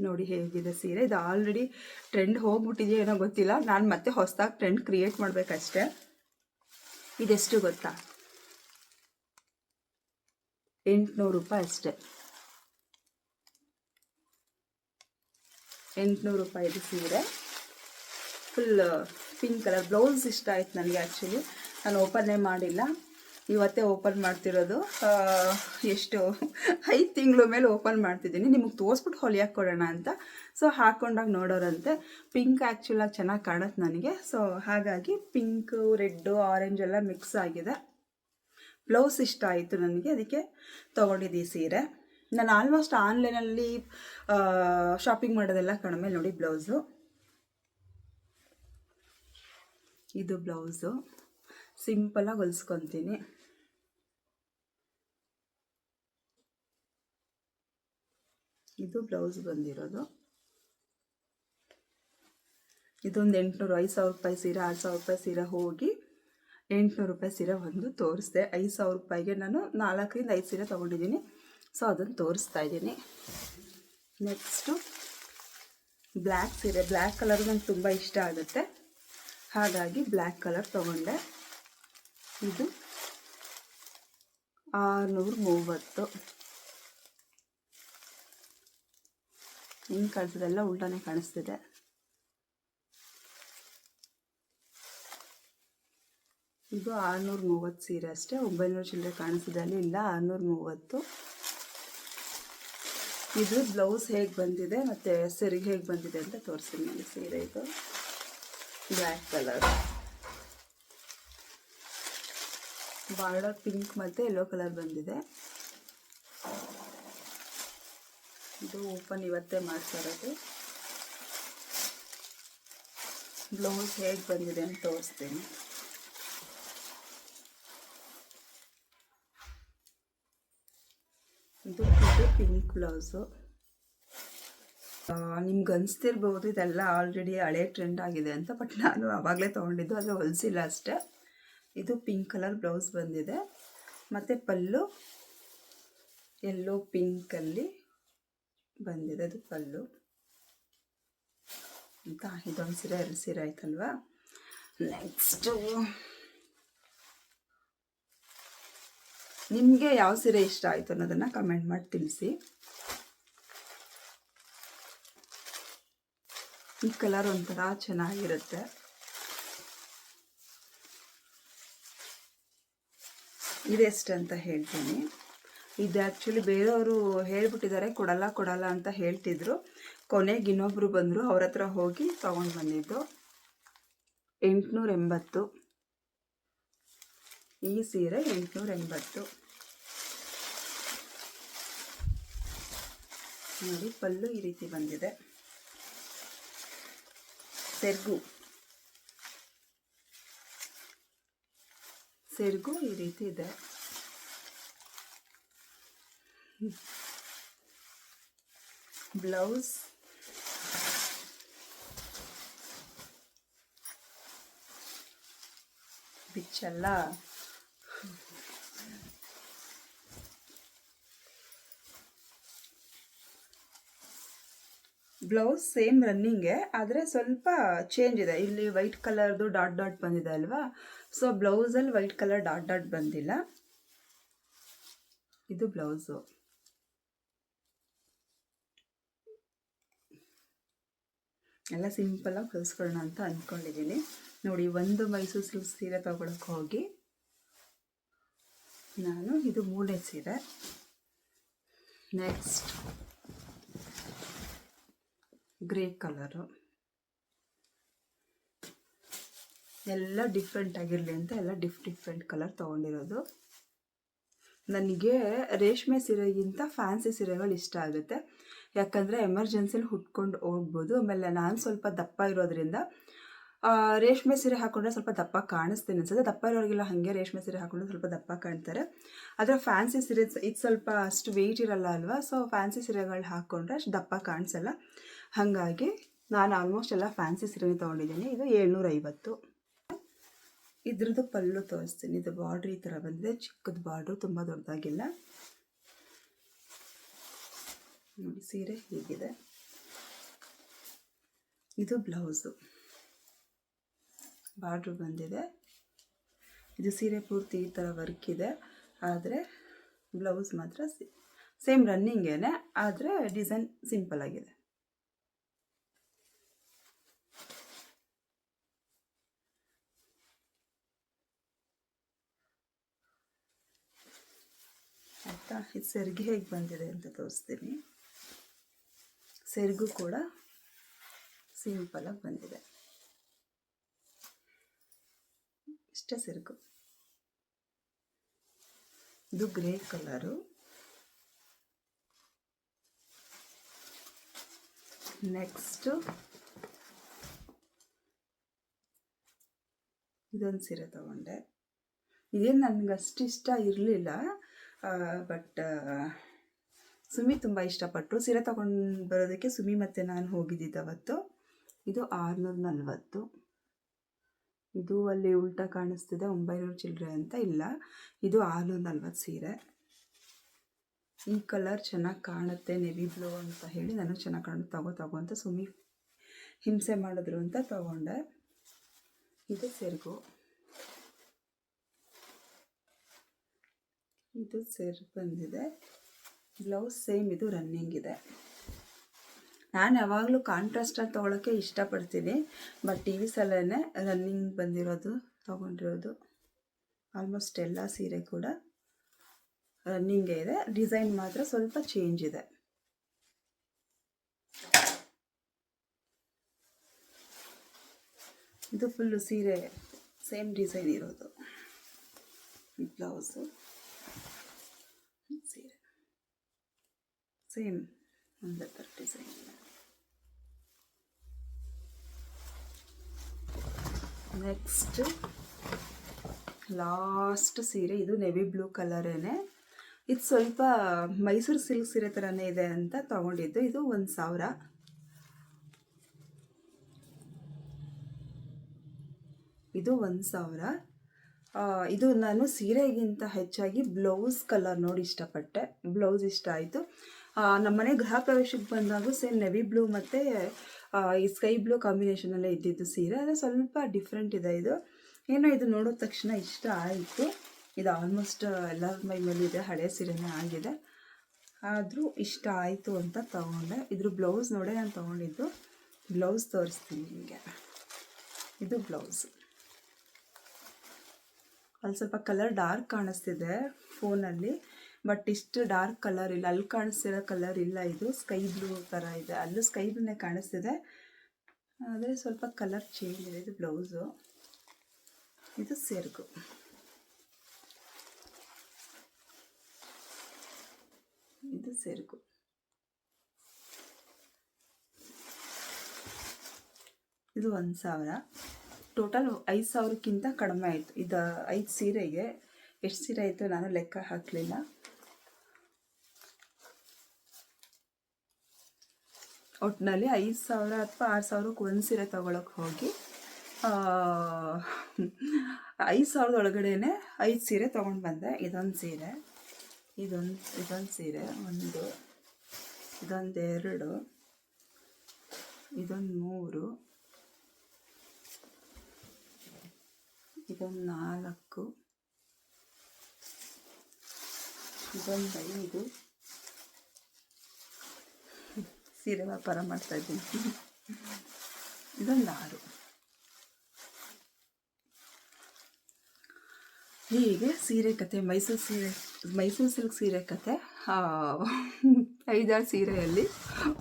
ನೋಡಿ ಹೇಗಿದೆ ಸೀರೆ. ಇದು ಆಲ್ರೆಡಿ ಟ್ರೆಂಡ್ ಹೋಗ್ಬಿಟ್ಟಿದೆಯೋ ಏನೋ ಗೊತ್ತಿಲ್ಲ. ನಾನು ಮತ್ತೆ ಹೊಸದಾಗಿ ಟ್ರೆಂಡ್ ಕ್ರಿಯೇಟ್ ಮಾಡಬೇಕಷ್ಟೆ. ಇದೆಷ್ಟು ಗೊತ್ತಾ? 800 ರೂಪಾಯಿ ಅಷ್ಟೇ. 800 ರೂಪಾಯಿ ಇದು ಸೀರೆ. Full pink colour. ಬ್ಲೌಸ್ ಇಷ್ಟ ಆಯ್ತು ನನಗೆ. ಆ್ಯಕ್ಚುಲಿ ನಾನು ಓಪನ್ನೇ ಮಾಡಿಲ್ಲ, ಇವತ್ತೇ ಓಪನ್ ಮಾಡ್ತಿರೋದು. ಎಷ್ಟು 5 ತಿಂಗಳ ಮೇಲೆ ಓಪನ್ ಮಾಡ್ತಿದ್ದೀನಿ. ನಿಮಗೆ ತೋರಿಸ್ಬಿಟ್ಟು ಹೊಲಿಯಕ್ಕೆ ಕೊಡೋಣ ಅಂತ. ಸೊ ಹಾಕ್ಕೊಂಡಾಗ ನೋಡೋರಂತೆ. ಪಿಂಕ್ ಆ್ಯಕ್ಚುಲಾಗಿ ಚೆನ್ನಾಗಿ ಕಾಣುತ್ತೆ ನನಗೆ. ಸೊ ಹಾಗಾಗಿ ಪಿಂಕು, ರೆಡ್ಡು, ಆರೆಂಜ್ ಎಲ್ಲ ಮಿಕ್ಸ್ ಆಗಿದೆ. ಬ್ಲೌಸ್ ಇಷ್ಟ ಆಯಿತು ನನಗೆ, ಅದಕ್ಕೆ ತೊಗೊಂಡಿದ್ದೆ ಈ ಸೀರೆ. ನಾನು ಆಲ್ಮೋಸ್ಟ್ ಆನ್ಲೈನಲ್ಲಿ ಶಾಪಿಂಗ್ ಮಾಡೋದೆಲ್ಲ ಕಡಿಮೆ. ನೋಡಿ ಬ್ಲೌಸು, ಇದು ಬ್ಲೌಸು ಸಿಂಪಲಾಗಿ ಹೊಲಿಸ್ಕೊತೀನಿ. ಇದು ಬ್ಲೌಸ್ ಬಂದಿರೋದು. ಇದೊಂದು 800, 5,000 ರೂಪಾಯಿ ಸೀರೆ, 6,000 ರೂಪಾಯಿ ಸೀರೆ ಹೋಗಿ 800 ರೂಪಾಯಿ ಸೀರೆ ಒಂದು ತೋರಿಸ್ದೆ. 5,000 ರೂಪಾಯಿಗೆ ನಾನು 4ರಿಂದ 5 ಸೀರೆ ತೊಗೊಂಡಿದ್ದೀನಿ. ಸೊ ಅದನ್ನು ತೋರಿಸ್ತಾ ಇದ್ದೀನಿ. ನೆಕ್ಸ್ಟು ಬ್ಲ್ಯಾಕ್ ಸೀರೆ. ಬ್ಲ್ಯಾಕ್ ಕಲರ್ ನಂಗೆ ತುಂಬ ಇಷ್ಟ ಆಗುತ್ತೆ, ಹಾಗಾಗಿ ಬ್ಲ್ಯಾಕ್ ಕಲರ್ ತೊಗೊಂಡೆ. ಇದು 630. ಹಿಂಗೆ ಕಾಣಿಸೋದೆಲ್ಲ ಉಲ್ಟಾನೇ ಕಾಣಿಸ್ತಿದೆ. ಇದು 630 ಸೀರೆ ಅಷ್ಟೇ. 900 ಚಿಲ್ಲರೆ ಕಾಣಿಸ್ತಿದೆ ಅಲ್ಲಿ, ಇಲ್ಲ 630. ಇದು ಬ್ಲೌಸ್ ಹೇಗೆ ಬಂದಿದೆ ಮತ್ತು ಸೆರಿಗೆ ಹೇಗೆ ಬಂದಿದೆ ಅಂತ ತೋರಿಸ್ತೀನಿ ನನಗೆ. ಸೀರೆ ಇದು ಬ್ಲ್ಯಾಕ್ ಕಲರ್, ಬಾರ್ಡರ್ ಪಿಂಕ್ ಮತ್ತು ಯೆಲ್ಲೋ ಕಲರ್ ಬಂದಿದೆ. ಇದು ಓಪನ್ ಇವತ್ತೇ ಮಾಡ್ತಾ ಇರೋದು. ಬ್ಲೌಸ್ ಹೇಗೆ ಬಂದಿದೆ ಅಂತ ತೋರಿಸ್ತೀನಿ. ಇದು ಪಿಂಕ್ ಬ್ಲೌಸು. ನಿಮ್ಗೆ ಅನಿಸ್ತಿರ್ಬೋದು ಇದೆಲ್ಲ ಆಲ್ರೆಡಿ ಹಳೆ ಟ್ರೆಂಡ್ ಆಗಿದೆ ಅಂತ, ಬಟ್ ನಾನು ಆವಾಗಲೇ ತೊಗೊಂಡಿದ್ದು, ಆದರೆ ಹೊಲಿಸಿಲ್ಲ ಅಷ್ಟೇ. ಇದು ಪಿಂಕ್ ಕಲರ್ ಬ್ಲೌಸ್ ಬಂದಿದೆ ಮತ್ತು ಪಲ್ಲು ಎಲ್ಲೋ ಪಿಂಕಲ್ಲಿ ಬಂದಿದೆ, ಅದು ಪಲ್ಲು ಅಂತ. ಇದೊಂದು ಸೀರೆ, 2 ಸೀರೆ ಆಯ್ತಲ್ವಾ. ನೆಕ್ಸ್ಟು ನಿಮಗೆ ಯಾವ ಸೀರೆ ಇಷ್ಟ ಆಯಿತು ಅನ್ನೋದನ್ನು ಕಮೆಂಟ್ ಮಾಡಿ ತಿಳಿಸಿ. ಈ ಕಲರ್ ಒಂಥರ ಚೆನ್ನಾಗಿರುತ್ತೆ. ಇದೆಷ್ಟು ಅಂತ ಹೇಳ್ತೀನಿ. ಇದು ಆ್ಯಕ್ಚುಲಿ ಬೇರೆಯವರು ಹೇಳ್ಬಿಟ್ಟಿದ್ದಾರೆ, ಕೊಡಲ್ಲ ಅಂತ ಹೇಳ್ತಿದ್ರು. ಕೊನೆಗೆ ಇನ್ನೊಬ್ಬರು ಬಂದರು, ಅವ್ರ ಹತ್ರ ಹೋಗಿ ತೊಗೊಂಡು ಬಂದಿದ್ದು. 880 ಈ ಸೀರೆ 880 ನೋಡಿ. ಪಲ್ಲು ಈ ರೀತಿ ಬಂದಿದೆ. ಸೆರಗು ಈ ರೀತಿ ಇದೆ. ಬ್ಲೌಸ್ ಬಿಚ್ಚಲ್ಲ. ಬ್ಲೌಸ್ ಸೇಮ್ ರನ್ನಿಂಗೆ, ಆದರೆ ಸ್ವಲ್ಪ ಚೇಂಜ್ ಇದೆ. ಇಲ್ಲಿ ವೈಟ್ ಕಲರ್ದು ಡಾಟ್ ಬಂದಿದೆ ಅಲ್ವಾ, ಸೊ ಬ್ಲೌಸಲ್ಲಿ ವೈಟ್ ಕಲರ್ ಡಾಟ್ ಬಂದಿಲ್ಲ. ಇದು ಬ್ಲೌಸು. ಎಲ್ಲ ಸಿಂಪಲಾಗಿ ಕಲಿಸ್ಕೊಳ್ಳೋಣ ಅಂತ ಅಂದ್ಕೊಂಡಿದ್ದೀನಿ. ನೋಡಿ, ಒಂದು ಮೈಸೂರು ಸಿಲ್ಕ್ ಸೀರೆ ತೊಗೊಳಕ್ಕೆ ಹೋಗಿ ನಾನು ಇದು 3ನೇ ಸೀರೆ. Next grey colour. ಎಲ್ಲ ಡಿಫ್ರೆಂಟ್ ಆಗಿರಲಿ ಅಂತ ಎಲ್ಲ ಡಿಫ್ರೆಂಟ್ ಕಲರ್ ತೊಗೊಂಡಿರೋದು. ನನಗೆ ರೇಷ್ಮೆ ಸೀರೆಗಿಂತ ಫ್ಯಾನ್ಸಿ ಸೀರೆಗಳು ಇಷ್ಟ ಆಗುತ್ತೆ. ಯಾಕಂದರೆ ಎಮರ್ಜೆನ್ಸಿಲಿ ಉಟ್ಕೊಂಡು ಹೋಗ್ಬೋದು. ಆಮೇಲೆ ನಾನು ಸ್ವಲ್ಪ ದಪ್ಪ ಇರೋದ್ರಿಂದ ರೇಷ್ಮೆ ಸೀರೆ ಹಾಕ್ಕೊಂಡ್ರೆ ಸ್ವಲ್ಪ ದಪ್ಪ ಕಾಣಿಸ್ತೀನಿ ಅನ್ಸುತ್ತೆ. ದಪ್ಪ ಇರೋರಿಗೆಲ್ಲ ಹಾಗೆ ರೇಷ್ಮೆ ಸೀರೆ ಹಾಕ್ಕೊಂಡ್ರೆ ಸ್ವಲ್ಪ ದಪ್ಪ ಕಾಣ್ತಾರೆ. ಆದರೆ ಫ್ಯಾನ್ಸಿ ಸೀರೆ ಇದು ಸ್ವಲ್ಪ ಅಷ್ಟು ವೆಯ್ಟ್ ಇರಲ್ಲ ಅಲ್ವಾ, ಸೊ ಫ್ಯಾನ್ಸಿ ಸೀರೆಗಳು ಹಾಕ್ಕೊಂಡ್ರೆ ಅಷ್ಟು ದಪ್ಪ ಕಾಣಿಸಲ್ಲ. ಹಾಗಾಗಿ ನಾನು ಆಲ್ಮೋಸ್ಟ್ ಎಲ್ಲ ಫ್ಯಾನ್ಸಿ ಸೀರೆನೇ ತೊಗೊಂಡಿದ್ದೀನಿ. ಇದು 750. ಇದ್ರದ್ದು ಪಲ್ಲು ತೋರಿಸ್ತೀನಿ. ಇದು ಬಾರ್ಡ್ರ್ ಈ ಥರ ಬಂದಿದೆ, ಚಿಕ್ಕದು ಬಾರ್ಡ್ರು, ತುಂಬ ದೊಡ್ಡದಾಗಿಲ್ಲ. ನೋಡಿ, ಸೀರೆ ಹೀಗಿದೆ. ಇದು ಬ್ಲೌಸು, ಬಾರ್ಡ್ರು ಬಂದಿದೆ. ಇದು ಸೀರೆ ಪೂರ್ತಿ ಈ ಥರ ವರ್ಕ್ ಇದೆ, ಆದರೆ ಬ್ಲೌಸ್ ಮಾತ್ರ ಸೇಮ್ ರನ್ನಿಂಗೇನೆ, ಆದರೆ ಡಿಸೈನ್ ಸಿಂಪಲ್ ಆಗಿದೆ. ಆಯಿತಾ. ಇದು ಸೆರಗು ಹೇಗೆ ಬಂದಿದೆ ಅಂತ ತೋರಿಸ್ತೀನಿ. ಸೆರಗು ಕೂಡ ಸಿಂಪಲಾಗಿ ಬಂದಿದೆ, ಇಷ್ಟೇ ಸೆರಗು. ಇದು ಗ್ರೇ ಕಲರು. ನೆಕ್ಸ್ಟು ಇದೊಂದು ಸೀರೆ ತಗೊಂಡೆ. ಇದೇನು ನನಗೆ ಅಷ್ಟು ಇಷ್ಟ ಇರಲಿಲ್ಲ, ಬಟ್ ಸುಮಿ ತುಂಬ ಇಷ್ಟಪಟ್ಟರು. ಸೀರೆ ತೊಗೊಂಡು ಬರೋದಕ್ಕೆ ಸುಮಿ ಮತ್ತು ನಾನು ಹೋಗಿದ್ದಿದ್ದು ಅವತ್ತು. ಇದು 640. ಇದು ಅಲ್ಲಿ ಉಲ್ಟಾ ಕಾಣಿಸ್ತಿದೆ 900 ಚಿಲ್ಲರೆ ಅಂತ, ಇಲ್ಲ, ಇದು 640 ಸೀರೆ. ಈ ಕಲರ್ ಚೆನ್ನಾಗಿ ಕಾಣುತ್ತೆ, ನೆವಿ ಬ್ಲೂ ಅಂತ ಹೇಳಿ ನನಗೆ ಚೆನ್ನಾಗಿ ಕಾಣುತ್ತೆ, ತಗೋ ಅಂತ ಸುಮಿ ಹಿಂಸೆ ಮಾಡಿದ್ರು ಅಂತ ತಗೊಂಡೆ. ಇದು ಸೆರಗು. ಇದು ಸೆರಗು ಬಂದಿದೆ. ಬ್ಲೌಸ್ ಸೇಮ್, ಇದು ರನ್ನಿಂಗ್ ಇದೆ. ನಾನು ಯಾವಾಗಲೂ ಕಾಂಟ್ರಾಸ್ಟಲ್ಲಿ ತೊಗೊಳಕ್ಕೆ ಇಷ್ಟಪಡ್ತೀನಿ, ಬಟ್ ಈ ಸಲನೇ ರನ್ನಿಂಗ್ ಬಂದಿರೋದು ತೊಗೊಂಡಿರೋದು. ಆಲ್ಮೋಸ್ಟ್ ಎಲ್ಲ ಸೀರೆ ಕೂಡ ರನ್ನಿಂಗೇ ಇದೆ, ಡಿಸೈನ್ ಮಾತ್ರ ಸ್ವಲ್ಪ ಚೇಂಜ್ ಇದೆ. ಇದು ಫುಲ್ಲು ಸೀರೆ ಸೇಮ್ ಡಿಸೈನ್ ಇರೋದು. ಬ್ಲೌಸು, ಸೀರೆ ಸೇಮ್ ಒಂದೇ ಥರ ಡಿಸೈನ್. ನೆಕ್ಸ್ಟ್ ಲಾಸ್ಟ್ ಸೀರೆ. ಇದು ನೆವಿ ಬ್ಲೂ ಕಲರೇನೆ. ಇದು ಸ್ವಲ್ಪ ಮೈಸೂರು ಸಿಲ್ಕ್ ಸೀರೆ ಥರನೇ ಇದೆ ಅಂತ ತೊಗೊಂಡಿದ್ದು. ಇದು 1000. ಇದು 1000. ಇದು ನಾನು ಸೀರೆಗಿಂತ ಹೆಚ್ಚಾಗಿ ಬ್ಲೌಸ್ ಕಲರ್ ನೋಡಿ ಇಷ್ಟಪಟ್ಟೆ. ಬ್ಲೌಸ್ ಇಷ್ಟ ಆಯಿತು. ನಮ್ಮನೆ ಗೃಹ ಪ್ರವೇಶಕ್ಕೆ ಬಂದಾಗ ಸೇಮ್ ನೆವಿ ಬ್ಲೂ ಮತ್ತು ಈ ಸ್ಕೈ ಬ್ಲೂ ಕಾಂಬಿನೇಷನಲ್ಲೇ ಇದ್ದಿದ್ದು ಸೀರೆ. ಆದರೆ ಸ್ವಲ್ಪ ಡಿಫ್ರೆಂಟ್ ಇದೆ ಇದು. ಏನೋ ಇದು ನೋಡಿದ ತಕ್ಷಣ ಇಷ್ಟ ಆಯಿತು. ಇದು ಆಲ್ಮೋಸ್ಟ್ ಎಲ್ಲರ ಮೈ ಮೇಲಿದೆ, ಹಳೆ ಸೀರೆನೇ ಆಗಿದೆ. ಆದರೂ ಇಷ್ಟ ಆಯಿತು ಅಂತ ತೊಗೊಂಡೆ. ಇದ್ರ ಬ್ಲೌಸ್ ನೋಡೇ ನಾನು ತೊಗೊಂಡಿದ್ದು. ಬ್ಲೌಸ್ ತೋರಿಸ್ತೀನಿ ನಿಮಗೆ. ಇದು ಬ್ಲೌಸ್. ಅಲ್ಲಿ ಸ್ವಲ್ಪ ಕಲರ್ ಡಾರ್ಕ್ ಕಾಣಿಸ್ತಿದೆ ಫೋನಲ್ಲಿ, ಬಟ್ ಇಷ್ಟು ಡಾರ್ಕ್ ಕಲರ್ ಇಲ್ಲ. ಅಲ್ಲಿ ಕಾಣಿಸ್ತಿರೋ ಕಲರ್ ಇಲ್ಲ, ಇದು ಸ್ಕೈ ಬ್ಲೂ ಥರ ಇದೆ. ಅಲ್ಲೂ ಸ್ಕೈ ಬ್ಲೂನೇ ಕಾಣಿಸ್ತಿದೆ, ಆದರೆ ಸ್ವಲ್ಪ ಕಲರ್ ಚೇಂಜ್ ಇದೆ. ಇದು ಬ್ಲೌಸು, ಇದು ಸೆರಗು. ಇದು ಸೆರಗು. ಇದು 1,000. ಟೋಟಲ್ 5,000ಕ್ಕಿಂತ ಕಡಿಮೆ ಆಯಿತು. ಇದು 5 ಸೀರೆಗೆ ಎಷ್ಟು ಸೀರೆ ಆಯಿತು ನಾನು ಲೆಕ್ಕ ಹಾಕಲಿಲ್ಲ. ಒಟ್ಟಿನಲ್ಲಿ 5,000 ಅಥವಾ 6,000ಕ್ಕೆ ಒಂದು ಸೀರೆ ತೊಗೊಳಕ್ಕೆ ಹೋಗಿ 5,000 ಒಳಗಡೆ 5 ಸೀರೆ ತೊಗೊಂಡು ಬಂದೆ. ಇದೊಂದು ಸೀರೆ, ಇದೊಂದು ಸೀರೆ, ಇದೊಂದು 2, ಇದೊಂದು 3, ಇದೊಂದು 4, ಇದೊಂದು 5. ಸೀರೆ ವ್ಯಾಪಾರ ಮಾಡ್ತಾಯಿದ್ದೀನಿ. ಇದೊಂದು 6. ಹೀಗೆ ಸೀರೆ ಕತೆ, ಮೈಸೂರು ಸಿಲ್ಕ್ ಸೀರೆ ಕತೆ 5-6 ಸೀರೆಯಲ್ಲಿ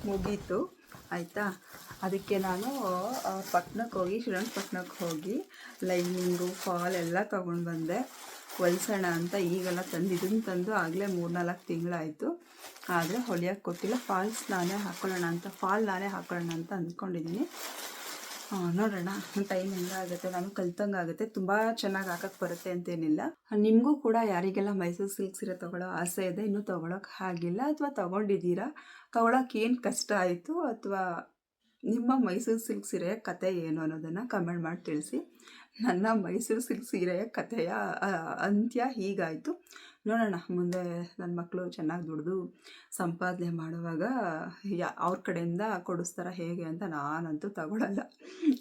ಮುಗೀತು ಆಯಿತಾ. ಅದಕ್ಕೆ ನಾನು ಪಟ್ಟಣಕ್ಕೆ ಹೋಗಿ ಶ್ರೀರಂಗಪಟ್ಟಣಕ್ಕೆ ಹೋಗಿ ಲೈನಿಂಗು ಫಾಲ್ ಎಲ್ಲ ತೊಗೊಂಡು ಬಂದೆ. ಹೊಲ್ಸೋಣ ಅಂತ ಈಗೆಲ್ಲ ಇದನ್ನು ತಂದು ಆಗಲೇ 3-4 ತಿಂಗಳಾಯಿತು. ಆದರೆ ಹೊಲಿಯೋಕ್ಕೆ ಕೊಟ್ಟಿಲ್ಲ. ಫಾಲ್ ನಾನೇ ಹಾಕ್ಕೊಳ್ಳೋಣ ಅಂತ ಅಂದ್ಕೊಂಡಿದ್ದೀನಿ. ನೋಡೋಣ ಟೈಮ್ ಹೆಂಗಾಗುತ್ತೆ, ನಾನು ಕಲ್ತಂಗಾಗುತ್ತೆ. ತುಂಬ ಚೆನ್ನಾಗಿ ಹಾಕಕ್ಕೆ ಬರುತ್ತೆ ಅಂತೇನಿಲ್ಲ. ನಿಮಗೂ ಕೂಡ ಯಾರಿಗೆಲ್ಲ ಮೈಸೂರು ಸಿಲ್ಕ್ ಸೀರೆ ತೊಗೊಳ್ಳೋ ಆಸೆ ಇದೆ, ಇನ್ನೂ ತೊಗೊಳಕ್ಕೆ ಆಗಿಲ್ಲ ಅಥವಾ ತೊಗೊಂಡಿದ್ದೀರಾ, ತೊಗೊಳಕ್ಕೆ ಏನು ಕಷ್ಟ ಆಯಿತು, ಅಥವಾ ನಿಮ್ಮ ಮೈಸೂರು ಸಿಲ್ಕ್ ಸೀರೆಯ ಕತೆ ಏನು ಅನ್ನೋದನ್ನು ಕಮೆಂಟ್ ಮಾಡಿ ತಿಳಿಸಿ. ನನ್ನ ಮೈಸೂರು ಸಿಲ್ಕ್ ಸೀರೆಯ ಕಥೆಯ ಅಂತ್ಯ ಹೀಗಾಯಿತು. ನೋಡೋಣ ಮುಂದೆ ನನ್ನ ಮಕ್ಕಳು ಚೆನ್ನಾಗಿ ದುಡಿದು ಸಂಪಾದನೆ ಮಾಡುವಾಗ ಅವ್ರ ಕಡೆಯಿಂದ ಕೊಡಿಸ್ತಾರ ಹೇಗೆ ಅಂತ. ನಾನಂತೂ ತಗೊಳ್ಳಲ್ಲ.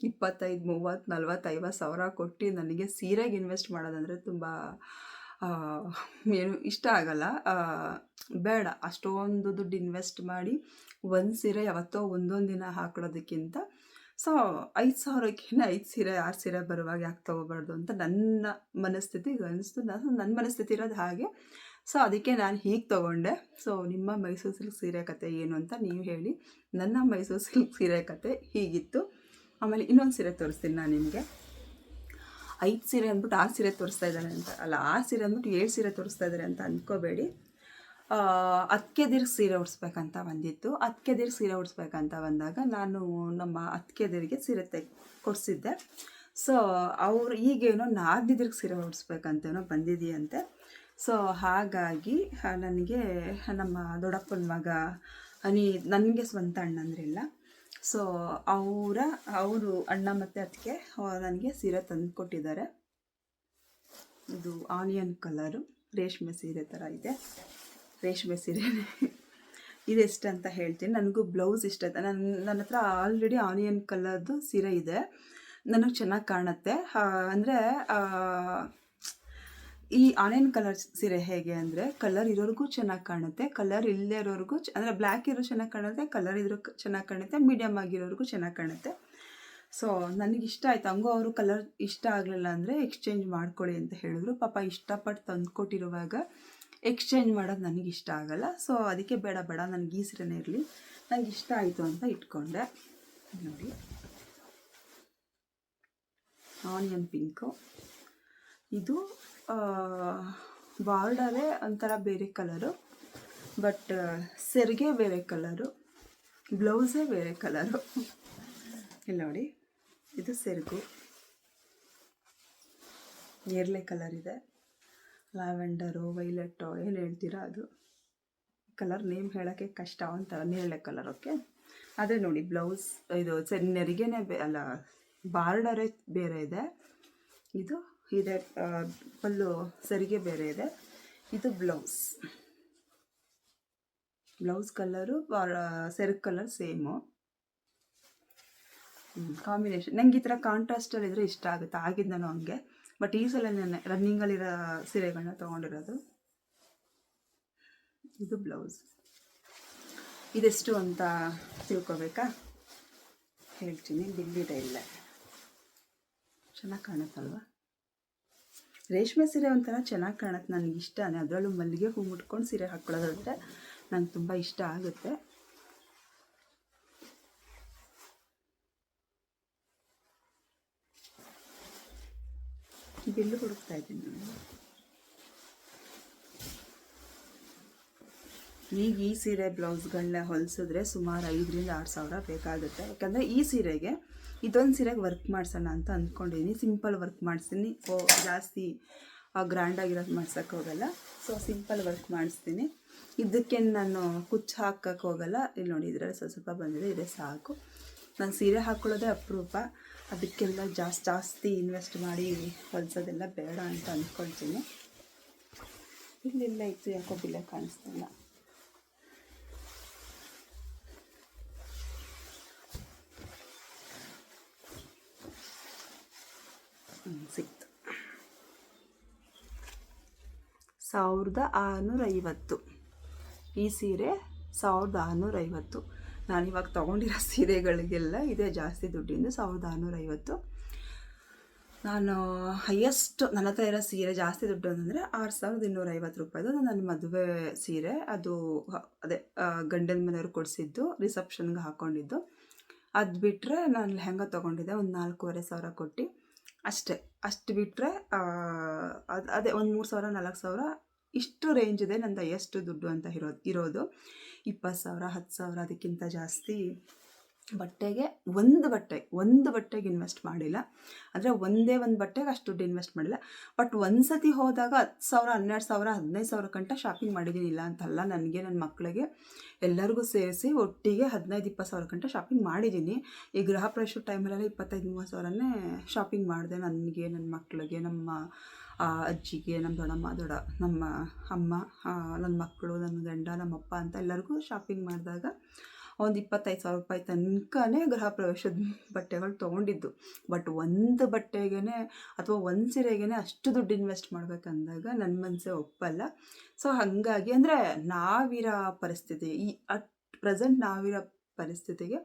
25, 30, 40, 50 ಸಾವಿರ ಕೊಟ್ಟು ನನಗೆ ಸೀರೆಗೆ ಇನ್ವೆಸ್ಟ್ ಮಾಡೋದಂದರೆ ತುಂಬ ಏನು ಇಷ್ಟ ಆಗಲ್ಲ. ಬೇಡ, ಅಷ್ಟೊಂದು ದುಡ್ಡು ಇನ್ವೆಸ್ಟ್ ಮಾಡಿ ಒಂದು ಸೀರೆ ಯಾವತ್ತೋ ಒಂದೊಂದು ದಿನ ಹಾಕೊಳ್ಳೋದಕ್ಕಿಂತ 5,000ಕ್ಕೆ 5 ಸೀರೆ 6 ಸೀರೆ ಬರುವಾಗ ಯಾಕೆ ತೊಗೋಬಾರ್ದು ಅಂತ ನನ್ನ ಮನಸ್ಥಿತಿಗೆ ಅನಿಸ್ತು. ನನ್ನ ಮನಸ್ಥಿತಿ ಇರೋದು ಹಾಗೆ. ಅದಕ್ಕೆ ನಾನು ಹೀಗೆ ತೊಗೊಂಡೆ. ನಿಮ್ಮ ಮೈಸೂರು ಸಿಲ್ಕ್ ಸೀರೆ ಕತೆ ಏನು ಅಂತ ನೀವು ಹೇಳಿ. ನನ್ನ ಮೈಸೂರು ಸಿಲ್ಕ್ ಸೀರೆ ಕತೆ ಹೀಗಿತ್ತು. ಆಮೇಲೆ ಇನ್ನೊಂದು ಸೀರೆ ತೋರಿಸ್ತೀನಿ ನಾನು ನಿಮಗೆ. 5 ಸೀರೆ ಅಂದ್ಬಿಟ್ಟು 6 ಸೀರೆ ತೋರಿಸ್ತಾ ಇದ್ದಾರೆ ಅಂತ ಅಲ್ಲ, 6 ಸೀರೆ ಅಂದ್ಬಿಟ್ಟು 7 ಸೀರೆ ತೋರಿಸ್ತಾ ಇದ್ದಾರೆ ಅಂತ ಅಂದ್ಕೋಬೇಡಿ. ಅತ್ತಿಗೆದಿರ್ಗೆ ಸೀರೆ ಉಡಿಸ್ಬೇಕಂತ ಬಂದಿತ್ತು. ಅತ್ತಿಗೆದಿರ್ಗೆ ಸೀರೆ ಉಡಿಸ್ಬೇಕಂತ ಬಂದಾಗ ನಾನು ನಮ್ಮ ಅತ್ತಿಗೆದಿರಿಗೆ ಸೀರೆ ಕೊಡಿಸಿದ್ದೆ. ಅವರು ಈಗೇನೋ ನಾದಿದ್ರಿಗೆ ಸೀರೆ ಉಡಿಸ್ಬೇಕಂತೇನೋ ಬಂದಿದೆಯಂತೆ. ಹಾಗಾಗಿ ನನಗೆ ನಮ್ಮ ದೊಡ್ಡಪ್ಪನ ಮಗ ನನಗೆ ಸ್ವಂತ ಅಣ್ಣಂದ್ರಿಲ್ಲ. ಅವರು ಅಣ್ಣ ಮತ್ತು ಅತ್ತಿಗೆ ನನಗೆ ಸೀರೆ ತಂದು ಕೊಟ್ಟಿದ್ದಾರೆ. ಇದು ಆನಿಯನ್ ಕಲರು ರೇಷ್ಮೆ ಸೀರೆ ಥರ ಇದೆ. ರೇಷ್ಮೆ ಸೀರೆನೇ. ಇದೆಷ್ಟು ಅಂತ ಹೇಳ್ತೀನಿ. ನನಗೂ ಬ್ಲೌಸ್ ಇಷ್ಟ ಆಯ್ತು. ನನ್ನ ಹತ್ರ ಆಲ್ರೆಡಿ ಆನಿಯನ್ ಕಲರ್ದು ಸೀರೆ ಇದೆ. ನನಗೆ ಚೆನ್ನಾಗಿ ಕಾಣುತ್ತೆ. ಅಂದರೆ ಈ ಆನಿಯನ್ ಕಲರ್ ಸೀರೆ ಹೇಗೆ ಅಂದರೆ ಕಲರ್ ಇರೋರಿಗೂ ಚೆನ್ನಾಗಿ ಕಾಣುತ್ತೆ, ಕಲರ್ ಇಲ್ಲದೇ ಇರೋರಿಗೂ ಅಂದರೆ ಬ್ಲ್ಯಾಕ್ ಇರೋ ಚೆನ್ನಾಗಿ ಕಾಣುತ್ತೆ, ಕಲರ್ ಇದ್ರೂ ಚೆನ್ನಾಗಿ ಕಾಣುತ್ತೆ, ಮೀಡಿಯಮ್ ಆಗಿರೋರಿಗೂ ಚೆನ್ನಾಗಿ ಕಾಣುತ್ತೆ. ನನಗಿಷ್ಟ ಆಯಿತು. ಹಂಗೂ ಅವರು ಕಲರ್ ಇಷ್ಟ ಆಗಲಿಲ್ಲ ಅಂದರೆ ಎಕ್ಸ್ಚೇಂಜ್ ಮಾಡ್ಕೊಳ್ಳಿ ಅಂತ ಹೇಳಿದ್ರು. ಪಾಪ ಇಷ್ಟಪಟ್ಟು ತಂದು ಕೊಟ್ಟಿರುವಾಗ ಎಕ್ಸ್ಚೇಂಜ್ ಮಾಡೋದು ನನಗಿಷ್ಟ ಆಗಲ್ಲ. ಅದಕ್ಕೆ ಬೇಡ ನನಗೆ ಈ ಸೀರೆನೇ ಇರಲಿ, ನನಗೆ ಇಷ್ಟ ಆಯಿತು ಅಂತ ಇಟ್ಕೊಂಡೆ. ನೋಡಿ, ಆನಿಯನ್ ಪಿಂಕು. ಇದು ಬಾರ್ಡರೇ ಒಂಥರ ಬೇರೆ ಕಲರು, ಬಟ್ ಸೆರಿಗೆ ಬೇರೆ ಕಲರು, ಬ್ಲೌಸೇ ಬೇರೆ ಕಲರು. ಇಲ್ಲಿ ನೋಡಿ, ಇದು ಸೆರಗು ನೇರಳೆ ಕಲರ್ ಇದೆ. ಲ್ಯಾವೆಂಡರು, ವೈಲೆಟು ಏನು ಹೇಳ್ತೀರಾ ಅದು ಕಲರ್ ನೇಮ್ ಹೇಳೋಕ್ಕೆ ಕಷ್ಟ. ಒಂಥರ ನೇರಳೆ ಕಲರ್. ಓಕೆ, ಅದೇ ನೋಡಿ ಬ್ಲೌಸ್ ಇದು ನೆರಿಗೆನೇ ಅಲ್ಲ, ಬಾರ್ಡರೇ ಬೇರೆ ಇದೆ. ಇದು ಇದೆ, ಪಲ್ಲು ಸರಿಗೆ ಬೇರೆ ಇದೆ. ಇದು ಬ್ಲೌಸ್ ಕಲರು ಸೆರಗು ಕಲರ್ ಸೇಮು ಕಾಂಬಿನೇಷನ್. ನಂಗೆ ಈ ಥರ ಕಾಂಟ್ರಾಸ್ಟಲ್ಲಿದ್ದರೆ ಇಷ್ಟ ಆಗುತ್ತೆ, ಆಗಿದ್ದು ನಾನು ಹಂಗೆ. ಬಟ್ ಈ ಸಲ ನಾನು ರನ್ನಿಂಗಲ್ಲಿರೋ ಸೀರೆಗಳನ್ನ ತೊಗೊಂಡಿರೋದು. ಇದು ಬ್ಲೌಸ್. ಇದೆಷ್ಟು ಅಂತ ತಿಳ್ಕೊಬೇಕಾ? ಹೇಳ್ತೀನಿ, ಬಿಲ್ಲಿದೆ ಇಲ್ಲ. ಚೆನ್ನಾಗಿ ಕಾಣುತ್ತಲ್ವ? ರೇಷ್ಮೆ ಸೀರೆ ಒಂಥರ ಚೆನ್ನಾಗಿ ಕಾಣುತ್ತೆ, ನನಗೆ ಇಷ್ಟನೇ. ಅದರಲ್ಲೂ ಮಲ್ಲಿಗೆ ಹೂ ಮುಟ್ಕೊಂಡು ಸೀರೆ ಹಾಕ್ಕೊಳ್ಳೋದಂದರೆ ನಂಗೆ ತುಂಬ ಇಷ್ಟ ಆಗುತ್ತೆ. ಬಿಲ್ಲು ಹುಡುಕ್ತಾ ಇದ್ದೀನಿ ನಾನು. ಈಗ ಈ ಸೀರೆ ಬ್ಲೌಸ್ಗಳನ್ನ ಹೊಲಿಸಿದ್ರೆ ಸುಮಾರು 5,000 to 6,000 ಬೇಕಾಗುತ್ತೆ. ಯಾಕಂದರೆ ಈ ಸೀರೆಗೆ ಇದೊಂದು ಸೀರೆಗೆ ವರ್ಕ್ ಮಾಡಿಸೋಣ ಅಂತ ಅಂದ್ಕೊಂಡಿದ್ದೀನಿ. ಸಿಂಪಲ್ ವರ್ಕ್ ಮಾಡಿಸ್ತೀನಿ, ಜಾಸ್ತಿ ಗ್ರ್ಯಾಂಡಾಗಿರೋದು ಮಾಡ್ಸೋಕ್ಕೆ ಹೋಗಲ್ಲ. ಸೊ ಸಿಂಪಲ್ ವರ್ಕ್ ಮಾಡಿಸ್ತೀನಿ. ಇದಕ್ಕೆ ನಾನು ಕುಚ್ಚು ಹಾಕೋಕ್ಕೆ ಹೋಗಲ್ಲ. ಇಲ್ಲಿ ನೋಡಿ, ಇದರಲ್ಲಿ ಸ್ವಲ್ಪ ಬಂದಿದೆ, ಇದೇ ಸಾಕು. ನಾನು ಸೀರೆ ಹಾಕ್ಕೊಳ್ಳೋದೇ ಅಪರೂಪ, ಅದಕ್ಕೆಲ್ಲ ಜಾಸ್ತಿ ಇನ್ವೆಸ್ಟ್ ಮಾಡಿ ಹೊಲಿಸೋದೆಲ್ಲ ಬೇಡ ಅಂತ ಅಂದ್ಕೊಳ್ತೀನಿ. ಇಲ್ಲೆಲ್ಲ ಇತ್ತು, ಯಾಕೋ ಬಿಲ್ಲ ಕಾಣಿಸ್ತಿಲ್ಲ. ಸಿಕ್ತು. 1,650 ಈ ಸೀರೆ. 1,650. ನಾನಿವಾಗ ತೊಗೊಂಡಿರೋ ಸೀರೆಗಳಿಗೆಲ್ಲ ಇದೇ ಜಾಸ್ತಿ ದುಡ್ಡಿಂದು. 1,650. ನಾನು ಹೈಯೆಸ್ಟ್ ನನ್ನ ಹತ್ರ ಇರೋ ಸೀರೆ ಜಾಸ್ತಿ ದುಡ್ಡು ಅಂತಂದರೆ 6,250 ರೂಪಾಯಿದು. ನನ್ನ ಮದುವೆ ಸೀರೆ, ಅದು ಅದೇ ಗಂಡನ ಮನೆಯವ್ರು ಕೊಡಿಸಿದ್ದು, ರಿಸೆಪ್ಷನ್ಗೆ ಹಾಕ್ಕೊಂಡಿದ್ದು. ಅದು ಬಿಟ್ಟರೆ ನಾನು ಲೆಹಂಗಾ ತೊಗೊಂಡಿದ್ದೆ ಒಂದು 4,500 ಕೊಟ್ಟು ಅಷ್ಟೇ. ಅಷ್ಟು ಬಿಟ್ಟರೆ ಅದೇ ಒಂದು 3,000 4,000 ಇಷ್ಟು ರೇಂಜ್ ಇದೆ ನಂದು ಹೈಯೆಸ್ಟ್ ದುಡ್ಡು ಅಂತ ಇರೋದು. 20,000 10,000 ಅದಕ್ಕಿಂತ ಜಾಸ್ತಿ ಬಟ್ಟೆಗೆ ಒಂದು ಬಟ್ಟೆಗೆ ಇನ್ವೆಸ್ಟ್ ಮಾಡಿಲ್ಲ. ಅಂದರೆ ಒಂದೇ ಒಂದು ಬಟ್ಟೆಗೆ ಅಷ್ಟು ದುಡ್ಡು ಇನ್ವೆಸ್ಟ್ ಮಾಡಿಲ್ಲ. ಬಟ್ ಒಂದು ಸತಿ ಹೋದಾಗ 10,000 12,000 15,000 ಗಂಟ ಶಾಪಿಂಗ್ ಮಾಡಿದ್ದೀನಿ. ಇಲ್ಲ ಅಂತಲ್ಲ, ನನಗೆ ನನ್ನ ಮಕ್ಕಳಿಗೆ ಎಲ್ಲರಿಗೂ ಸೇರಿಸಿ ಒಟ್ಟಿಗೆ 15,000-20,000 ಗಂಟ ಶಾಪಿಂಗ್ ಮಾಡಿದ್ದೀನಿ. ಈ ಗೃಹ ಪ್ರವೇಶ ಟೈಮಲ್ಲೆಲ್ಲ 25,000-30,000ನೇ ಶಾಪಿಂಗ್ ಮಾಡಿದೆ. ನನಗೆ, ನನ್ನ ಮಕ್ಕಳಿಗೆ, ನಮ್ಮ ಅಜ್ಜಿಗೆ, ನಮ್ಮ ದೊಡ್ಡಮ್ಮ, ನಮ್ಮ ಅಮ್ಮ, ನನ್ನ ಮಕ್ಕಳು, ನನ್ನ ಗಂಡ, ನಮ್ಮಪ್ಪ ಅಂತ ಎಲ್ಲರಿಗೂ ಶಾಪಿಂಗ್ ಮಾಡಿದಾಗ ಒಂದು 25,000 ರೂಪಾಯಿ ತನಕನೇ ಗೃಹ ಪ್ರವೇಶದ ಬಟ್ಟೆಗಳು ತೊಗೊಂಡಿದ್ದು. ಬಟ್ ಒಂದು ಬಟ್ಟೆಗೇ ಅಥವಾ ಒಂದು ಸೀರೆಗೇ ಅಷ್ಟು ದುಡ್ಡು ಇನ್ವೆಸ್ಟ್ ಮಾಡಬೇಕಂದಾಗ ನನ್ನ ಮನಸ್ಸೇ ಒಪ್ಪಲ್ಲ. ಸೊ ಹಾಗಾಗಿ, ಅಂದರೆ ನಾವಿರೋ ಪರಿಸ್ಥಿತಿ, ಪ್ರೆಸೆಂಟ್ ನಾವಿರೋ ಪರಿಸ್ಥಿತಿಗೆ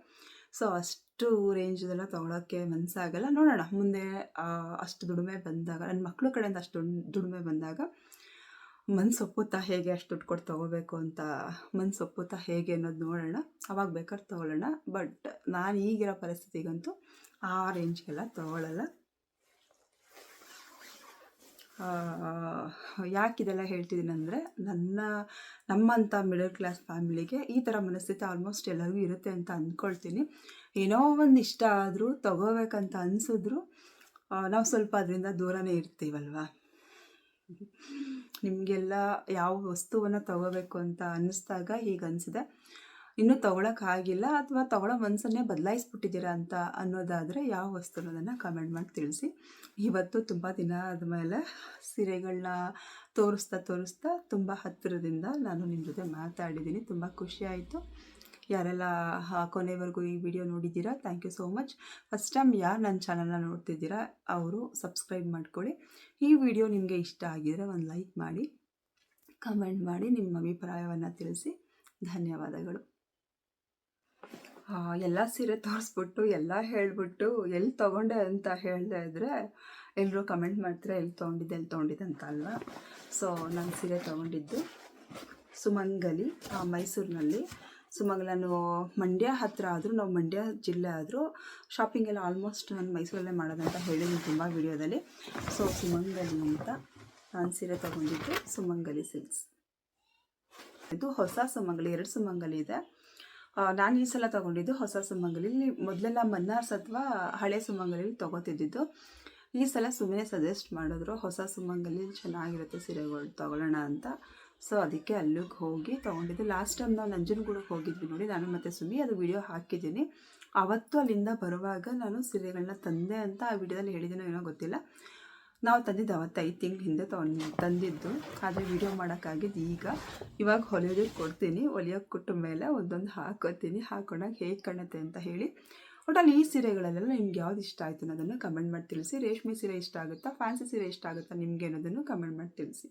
ಸೊ ಅಷ್ಟು ರೇಂಜದೆಲ್ಲ ತೊಗೊಳೋಕ್ಕೆ ಮನಸ್ಸಾಗಲ್ಲ. ನೋಡೋಣ ಮುಂದೆ ಅಷ್ಟು ದುಡಿಮೆ ಬಂದಾಗ, ನನ್ನ ಮಕ್ಕಳ ಕಡೆಯಿಂದ ಅಷ್ಟು ದುಡಿಮೆ ಬಂದಾಗ ಮನಸ್ಸು ಒಪ್ಪುತ್ತಾ ಹೇಗೆ ಅಷ್ಟು ದುಡ್ಡು ಕೊಟ್ಟು ತೊಗೋಬೇಕು ಅಂತ ಮನಸ್ಸು ಒಪ್ಪುತ್ತಾ ಹೇಗೆ ಅನ್ನೋದು ನೋಡೋಣ. ಅವಾಗ ಬೇಕಾದ್ರೆ ತೊಗೊಳ್ಳೋಣ. ಬಟ್ ನಾನು ಈಗಿರೋ ಪರಿಸ್ಥಿತಿಗಂತೂ ಆ ರೇಂಜ್ಗೆಲ್ಲ ತೊಗೊಳ್ಳಲ್ಲ. ಯಾಕಿದೆಲ್ಲ ಹೇಳ್ತಿದ್ದೀನಿ ಅಂದರೆ, ನಮ್ಮಂಥ ಮಿಡಲ್ ಕ್ಲಾಸ್ ಫ್ಯಾಮಿಲಿಗೆ ಈ ಥರ ಮನಸ್ಥಿತಿ ಆಲ್ಮೋಸ್ಟ್ ಎಲ್ಲರಿಗೂ ಇರುತ್ತೆ ಅಂತ ಅಂದ್ಕೊಳ್ತೀನಿ. ಏನೋ ಒಂದು ಇಷ್ಟ ಆದರೂ ತೊಗೋಬೇಕಂತ ಅನಿಸಿದ್ರು ನಾವು ಸ್ವಲ್ಪ ಅದರಿಂದ ದೂರನೇ ಇರ್ತೀವಲ್ವ. ನಿಮಗೆಲ್ಲ ಯಾವ ವಸ್ತುವನ್ನು ತೊಗೋಬೇಕು ಅಂತ ಅನ್ನಿಸ್ದಾಗ ಹೀಗೆ ಅನಿಸಿದೆ. ಇನ್ನೂ ತೊಗೊಳಕ್ಕಾಗಿಲ್ಲ ಅಥವಾ ತೊಗೊಳ್ಳೋ ಮನಸ್ಸನ್ನೇ ಬದಲಾಯಿಸ್ಬಿಟ್ಟಿದ್ದೀರಾ ಅಂತ ಅನ್ನೋದಾದರೆ ಯಾವ ವಸ್ತು ಅನ್ನೋದನ್ನು ಕಮೆಂಟ್ ಮಾಡಿ ತಿಳಿಸಿ. ಇವತ್ತು ತುಂಬ ದಿನ ಆದಮೇಲೆ ಸೀರೆಗಳನ್ನ ತೋರಿಸ್ತಾ ತುಂಬ ಹತ್ತಿರದಿಂದ ನಾನು ನಿಮ್ಮ ಜೊತೆ ಮಾತಾಡಿದ್ದೀನಿ. ತುಂಬ ಖುಷಿಯಾಯಿತು. ಯಾರೆಲ್ಲ ಕೊನೆವರೆಗೂ ಈ ವಿಡಿಯೋ ನೋಡಿದ್ದೀರಾ, thank you so much. First time ಯಾರು ನನ್ನ ಚಾನಲ್ನ ನೋಡ್ತಿದ್ದೀರಾ ಅವರು ಸಬ್ಸ್ಕ್ರೈಬ್ ಮಾಡ್ಕೊಳ್ಳಿ. ಈ ವಿಡಿಯೋ ನಿಮಗೆ ಇಷ್ಟ ಆಗಿದರೆ ಒಂದು ಲೈಕ್ ಮಾಡಿ, ಕಮೆಂಟ್ ಮಾಡಿ, ನಿಮ್ಮ ಅಭಿಪ್ರಾಯವನ್ನು ತಿಳಿಸಿ. ಧನ್ಯವಾದಗಳು. ಎಲ್ಲ ಸೀರೆ ತೋರಿಸ್ಬಿಟ್ಟು ಎಲ್ಲ ಹೇಳಿಬಿಟ್ಟು ಎಲ್ಲಿ ತೊಗೊಂಡೆ ಅಂತ ಹೇಳದೇ ಇದ್ದರೆ ಎಲ್ಲರೂ ಕಮೆಂಟ್ ಮಾಡ್ತಾರೆ, ಎಲ್ಲಿ ತೊಗೊಂಡಿದ್ದೆ ಅಂತ ಅಲ್ವಾ. ಸೊ ನಾನು ಸೀರೆ ತೊಗೊಂಡಿದ್ದು ಸುಮಂಗಲಿ, ಮೈಸೂರಿನಲ್ಲಿ. ನಾನು ಮಂಡ್ಯ ಹತ್ತಿರ ಆದರೂ, ನಾವು ಮಂಡ್ಯ ಜಿಲ್ಲೆ ಆದರೂ ಶಾಪಿಂಗ್ ಎಲ್ಲ ಆಲ್ಮೋಸ್ಟ್ ನಾನು ಮೈಸೂರಲ್ಲೇ ಮಾಡೋದಂತ ಹೇಳಿದ್ದೀನಿ ತುಂಬ ವಿಡಿಯೋದಲ್ಲಿ. ಸೊ ಸುಮಂಗಲಿ ಅಂತ ನಾನು ಸೀರೆ ತೊಗೊಂಡಿದ್ದು ಸುಮಂಗಲಿ ಸಿಲ್ಕ್ಸ್. ಇದು ಹೊಸ ಸುಮಂಗಲಿ, 2 ಸುಮಂಗಲಿ ಇದೆ. ನಾನು ಈ ಸಲ ತೊಗೊಂಡಿದ್ದು ಹೊಸ ಸುಮಂಗಲಿ. ಮೊದಲೆಲ್ಲ ಮನ್ನಾರ್ಸ್ ಅಥವಾ ಹಳೆ ಸುಮಂಗಲಿ ತೊಗೋತಿದ್ದಿದ್ದು. ಈ ಸಲ ಸುಮ್ಮನೆ ಸಜೆಸ್ಟ್ ಮಾಡಿದ್ರು, ಹೊಸ ಸುಮಂಗಲಿ ಚೆನ್ನಾಗಿರುತ್ತೆ ಸೀರೆಗಳು ತೊಗೊಳ್ಳೋಣ ಅಂತ. ಸೊ ಅದಕ್ಕೆ ಅಲ್ಲಿಗೆ ಹೋಗಿ ತೊಗೊಂಡಿದ್ದು. ಲಾಸ್ಟ್ ಟೈಮ್ ನಾವು ನಂಜನಗೂಡಿಗೆ ಹೋಗಿದ್ವಿ ನೋಡಿ, ನಾನು ಮತ್ತು ಸುಮಿ, ಅದು ವಿಡಿಯೋ ಹಾಕಿದ್ದೀನಿ. ಆವತ್ತು ಅಲ್ಲಿಂದ ಬರುವಾಗ ನಾನು ಸೀರೆಗಳನ್ನ ತಂದೆ ಅಂತ ಆ ವಿಡಿಯೋದಲ್ಲಿ ಹೇಳಿದ್ದೀನೋ ಏನೋ ಗೊತ್ತಿಲ್ಲ. ನಾವು ತಂದಿದ್ದು ಅವತ್ತು 5 ತಿಂಗಳ ಹಿಂದೆ ತಂದಿದ್ದು. ಆದರೆ ವಿಡಿಯೋ ಮಾಡೋಕ್ಕಾಗಿದ್ದು ಇವಾಗ ಹೊಲಿಯೋದಕ್ಕೆ ಕೊಡ್ತೀನಿ. ಹೊಲಿಯೋಕ್ಕೆ ಕೊಟ್ಟ ಮೇಲೆ ಒಂದೊಂದು ಹಾಕೋತೀನಿ. ಹಾಕೊಂಡಾಗ ಹೇಗೆ ಕಾಣುತ್ತೆ ಅಂತ ಹೇಳಿ. ಒಟ್ಟಲ್ಲಿ ಈ ಸೀರೆಗಳಲ್ಲೆಲ್ಲ ನಿಮ್ಗೆ ಯಾವ್ದು ಇಷ್ಟ ಆಯಿತು ಅನ್ನೋದನ್ನು ಕಮೆಂಟ್ ಮಾಡಿ ತಿಳಿಸಿ. ರೇಷ್ಮೆ ಸೀರೆ ಇಷ್ಟ ಆಗುತ್ತಾ, ಫ್ಯಾನ್ಸಿ ಸೀರೆ ಇಷ್ಟ ಆಗುತ್ತಾ ನಿಮಗೆ ಅನ್ನೋದನ್ನು ಕಮೆಂಟ್ ಮಾಡಿ ತಿಳಿಸಿ.